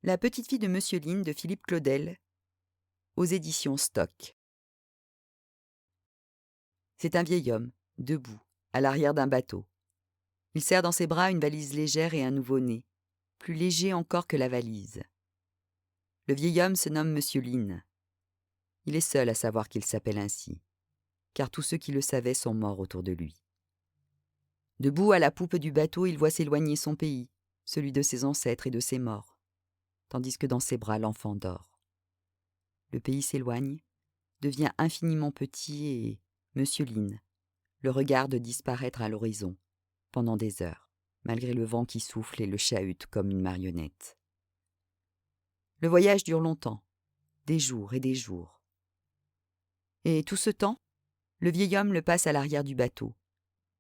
La petite fille de Monsieur Lin de Philippe Claudel, aux éditions Stock. C'est un vieil homme, debout, à l'arrière d'un bateau. Il serre dans ses bras une valise légère et un nouveau-né, plus léger encore que la valise. Le vieil homme se nomme Monsieur Lin. Il est seul à savoir qu'il s'appelle ainsi, car tous ceux qui le savaient sont morts autour de lui. Debout à la poupe du bateau, il voit s'éloigner son pays, celui de ses ancêtres et de ses morts, tandis que dans ses bras l'enfant dort. Le pays s'éloigne, devient infiniment petit et Monsieur Lin le regarde disparaître à l'horizon, pendant des heures, malgré le vent qui souffle et le chahute comme une marionnette. Le voyage dure longtemps, des jours et des jours. Et tout ce temps, le vieil homme le passe à l'arrière du bateau,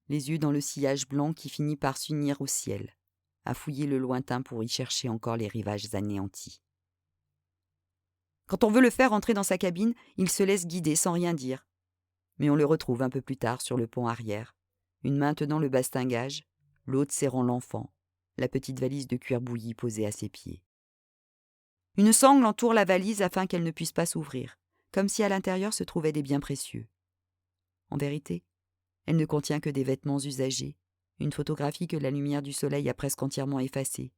les yeux dans le sillage blanc qui finit par s'unir au ciel, à fouiller le lointain pour y chercher encore les rivages anéantis. Quand on veut le faire entrer dans sa cabine, il se laisse guider sans rien dire. Mais on le retrouve un peu plus tard sur le pont arrière, une main tenant le bastingage, l'autre serrant l'enfant, la petite valise de cuir bouilli posée à ses pieds. Une sangle entoure la valise afin qu'elle ne puisse pas s'ouvrir, comme si à l'intérieur se trouvaient des biens précieux. En vérité, elle ne contient que des vêtements usagés, une photographie que la lumière du soleil a presque entièrement effacée,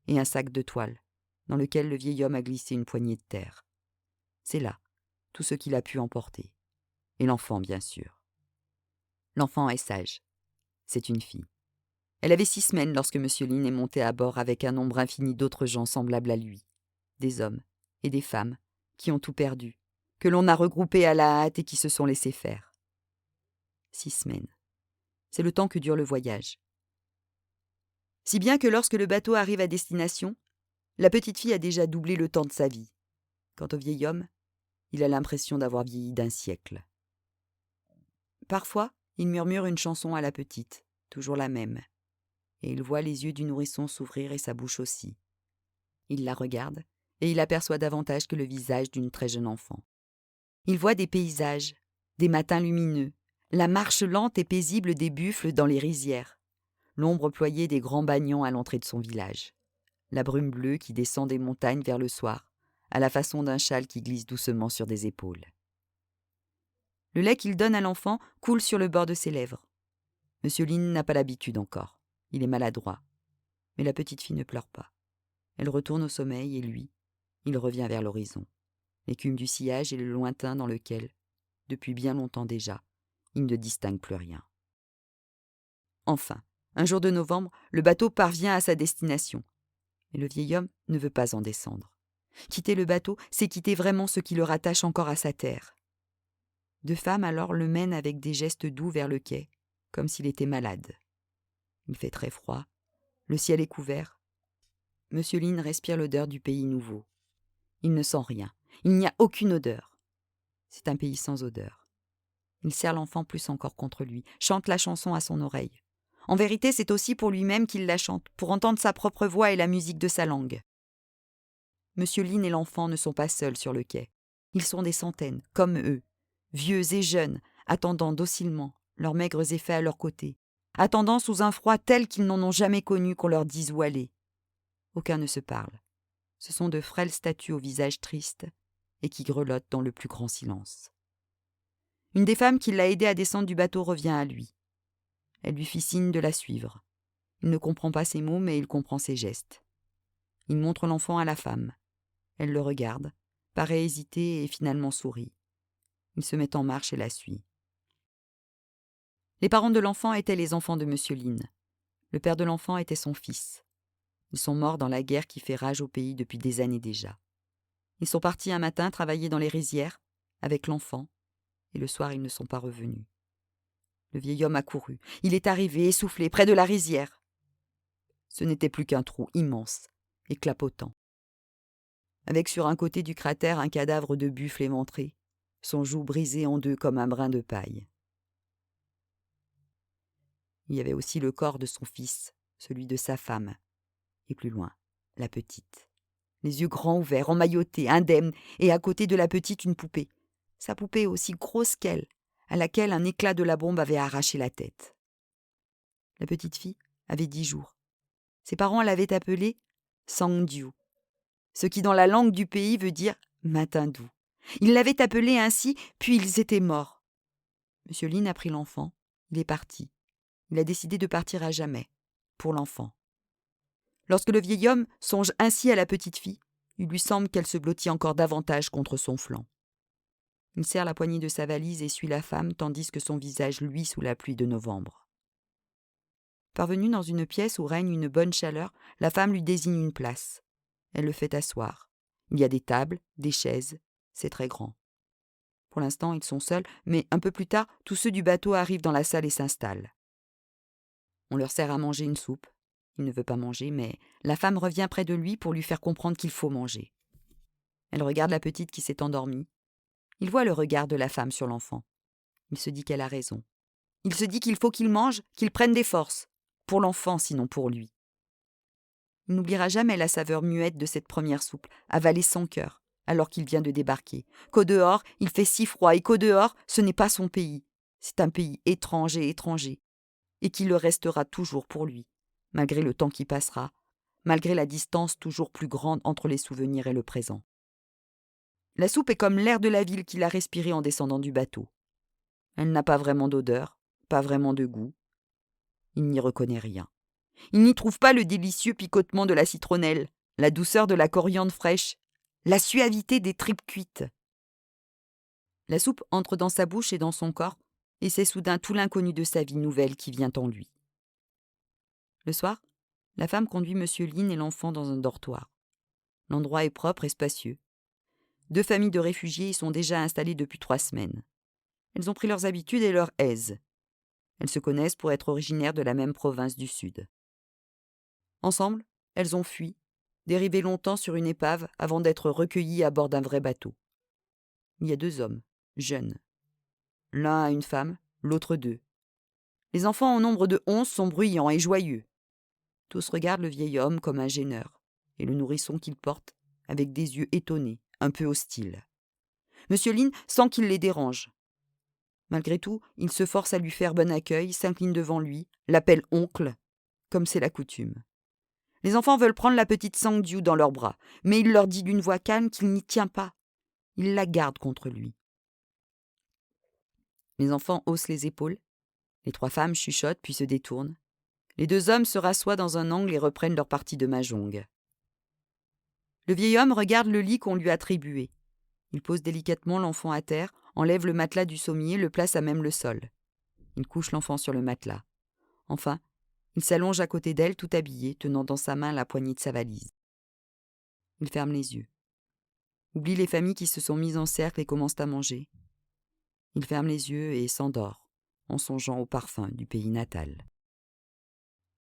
et un sac de toile, dans lequel le vieil homme a glissé une poignée de terre. C'est là tout ce qu'il a pu emporter. Et l'enfant, bien sûr. L'enfant est sage. C'est une fille. Elle avait 6 semaines lorsque M. Lin est monté à bord avec un nombre infini d'autres gens semblables à lui, des hommes et des femmes qui ont tout perdu, que l'on a regroupés à la hâte et qui se sont laissés faire. 6 semaines. C'est le temps que dure le voyage. Si bien que lorsque le bateau arrive à destination, la petite fille a déjà doublé le temps de sa vie. Quant au vieil homme, il a l'impression d'avoir vieilli d'1 siècle. Parfois, il murmure une chanson à la petite, toujours la même, et il voit les yeux du nourrisson s'ouvrir et sa bouche aussi. Il la regarde, et il aperçoit davantage que le visage d'une très jeune enfant. Il voit des paysages, des matins lumineux, la marche lente et paisible des buffles dans les rizières, l'ombre ployée des grands banians à l'entrée de son village, la brume bleue qui descend des montagnes vers le soir, à la façon d'un châle qui glisse doucement sur des épaules. Le lait qu'il donne à l'enfant coule sur le bord de ses lèvres. Monsieur Lin n'a pas l'habitude encore. Il est maladroit. Mais la petite fille ne pleure pas. Elle retourne au sommeil et lui, il revient vers l'horizon. L'écume du sillage et le lointain dans lequel, depuis bien longtemps déjà, il ne distingue plus rien. Enfin, un jour de novembre, le bateau parvient à sa destination. Mais le vieil homme ne veut pas en descendre. Quitter le bateau, c'est quitter vraiment ce qui le rattache encore à sa terre. 2 femmes alors le mènent avec des gestes doux vers le quai, comme s'il était malade. Il fait très froid, le ciel est couvert. Monsieur Lin respire l'odeur du pays nouveau. Il ne sent rien, il n'y a aucune odeur. C'est un pays sans odeur. Il serre l'enfant plus encore contre lui, chante la chanson à son oreille. En vérité, c'est aussi pour lui-même qu'il la chante, pour entendre sa propre voix et la musique de sa langue. Monsieur Lin et l'enfant ne sont pas seuls sur le quai. Ils sont des centaines, comme eux, vieux et jeunes, attendant docilement, leurs maigres effets à leur côté, attendant sous un froid tel qu'ils n'en ont jamais connu qu'on leur dise où aller. Aucun ne se parle. Ce sont de frêles statues au visage triste et qui grelottent dans le plus grand silence. Une des femmes qui l'a aidé à descendre du bateau revient à lui. Elle lui fit signe de la suivre. Il ne comprend pas ses mots, mais il comprend ses gestes. Il montre l'enfant à la femme. Elle le regarde, paraît hésiter et finalement sourit. Il se met en marche et la suit. Les parents de l'enfant étaient les enfants de Monsieur Lin. Le père de l'enfant était son fils. Ils sont morts dans la guerre qui fait rage au pays depuis des années déjà. Ils sont partis un matin travailler dans les rizières, avec l'enfant, et le soir ils ne sont pas revenus. Le vieil homme a couru. Il est arrivé, essoufflé, près de la rizière. Ce n'était plus qu'un trou immense et clapotant, avec sur un côté du cratère un cadavre de buffle éventré, son joug brisé en 2 comme un brin de paille. Il y avait aussi le corps de son fils, celui de sa femme, et plus loin, la petite. Les yeux grands ouverts, emmaillotés, indemnes, et à côté de la petite une poupée. Sa poupée aussi grosse qu'elle, à laquelle un éclat de la bombe avait arraché la tête. La petite fille avait 10 jours. Ses parents l'avaient appelée Sang Diu. ce qui dans la langue du pays veut dire « matin doux ». Il l'avait appelé ainsi, puis ils étaient morts. M. Lin a pris l'enfant, il est parti. Il a décidé de partir à jamais, pour l'enfant. Lorsque le vieil homme songe ainsi à la petite fille, il lui semble qu'elle se blottit encore davantage contre son flanc. Il serre la poignée de sa valise et suit la femme tandis que son visage luit sous la pluie de novembre. Parvenue dans une pièce où règne une bonne chaleur, la femme lui désigne une place. Elle le fait asseoir. Il y a des tables, des chaises, c'est très grand. Pour l'instant, ils sont seuls, mais un peu plus tard, tous ceux du bateau arrivent dans la salle et s'installent. On leur sert à manger une soupe. Il ne veut pas manger, mais la femme revient près de lui pour lui faire comprendre qu'il faut manger. Elle regarde la petite qui s'est endormie. Il voit le regard de la femme sur l'enfant. Il se dit qu'elle a raison. Il se dit qu'il faut qu'il mange, qu'il prenne des forces. Pour l'enfant, sinon pour lui. Il n'oubliera jamais la saveur muette de cette première soupe, avalée sans cœur, alors qu'il vient de débarquer. Qu'au dehors, il fait si froid et qu'au dehors, ce n'est pas son pays. C'est un pays étranger, et qui le restera toujours pour lui, malgré le temps qui passera, malgré la distance toujours plus grande entre les souvenirs et le présent. La soupe est comme l'air de la ville qu'il a respiré en descendant du bateau. Elle n'a pas vraiment d'odeur, pas vraiment de goût. Il n'y reconnaît rien. Il n'y trouve pas le délicieux picotement de la citronnelle, la douceur de la coriandre fraîche, la suavité des tripes cuites. La soupe entre dans sa bouche et dans son corps, et c'est soudain tout l'inconnu de sa vie nouvelle qui vient en lui. Le soir, la femme conduit M. Lin et l'enfant dans un dortoir. L'endroit est propre et spacieux. 2 familles de réfugiés y sont déjà installées depuis 3 semaines. Elles ont pris leurs habitudes et leur aise. Elles se connaissent pour être originaires de la même province du Sud. Ensemble, elles ont fui, dérivé longtemps sur une épave avant d'être recueillies à bord d'un vrai bateau. Il y a 2 hommes, jeunes. L'un a une femme, l'autre 2. Les enfants au nombre de 11 sont bruyants et joyeux. Tous regardent le vieil homme comme un gêneur, et le nourrisson qu'il porte avec des yeux étonnés, un peu hostiles. M. Lin sent qu'il les dérange. Malgré tout, il se force à lui faire bon accueil, s'incline devant lui, l'appelle oncle, comme c'est la coutume. Les enfants veulent prendre la petite Sang Diu dans leurs bras, mais il leur dit d'une voix calme qu'il n'y tient pas. Il la garde contre lui. Les enfants haussent les épaules. Les 3 femmes chuchotent puis se détournent. Les 2 hommes se rassoient dans un angle et reprennent leur partie de mahjong. Le vieil homme regarde le lit qu'on lui a attribué. Il pose délicatement l'enfant à terre, enlève le matelas du sommier, le place à même le sol. Il couche l'enfant sur le matelas. Enfin, il s'allonge à côté d'elle, tout habillé, tenant dans sa main la poignée de sa valise. Il ferme les yeux. Oublie les familles qui se sont mises en cercle et commencent à manger. Il ferme les yeux et s'endort, en songeant au parfum du pays natal.